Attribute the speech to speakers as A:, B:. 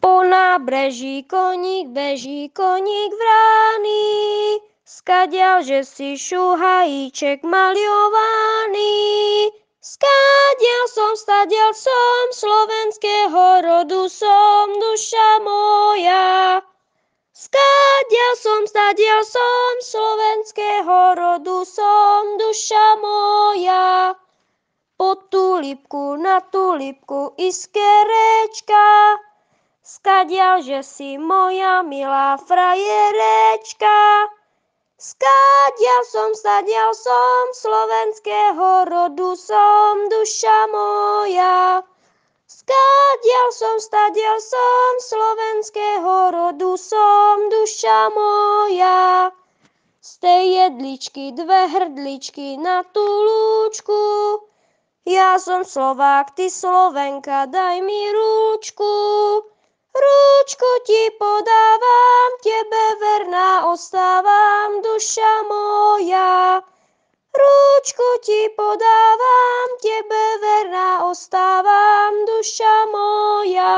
A: Po nábreží koník beží, koník vrány, skadiaľ, že si šuhajíček maľovaný. Skadiaľ som, stadiaľ som, slovenského rodu som, duša moja. Skadiaľ som, stadiaľ som, slovenského rodu som, duša moja. Pod tulipku, na tulipku iskerečka, skadiaľ, že si moja milá frajerečka. Skadiaľ som, stadiaľ som, slovenského rodu som, duša moja. Skadiaľ som, stadiaľ som, slovenského rodu som, duša moja. Z tej jedličky dve hrdličky na tú lúčku, ja som Slovák, ty Slovenka, daj mi rúčku. Rúčku ti podávam, tebe verná ostávam, duša moja. Rúčku ti podávam, tebe verná ostávam, duša moja.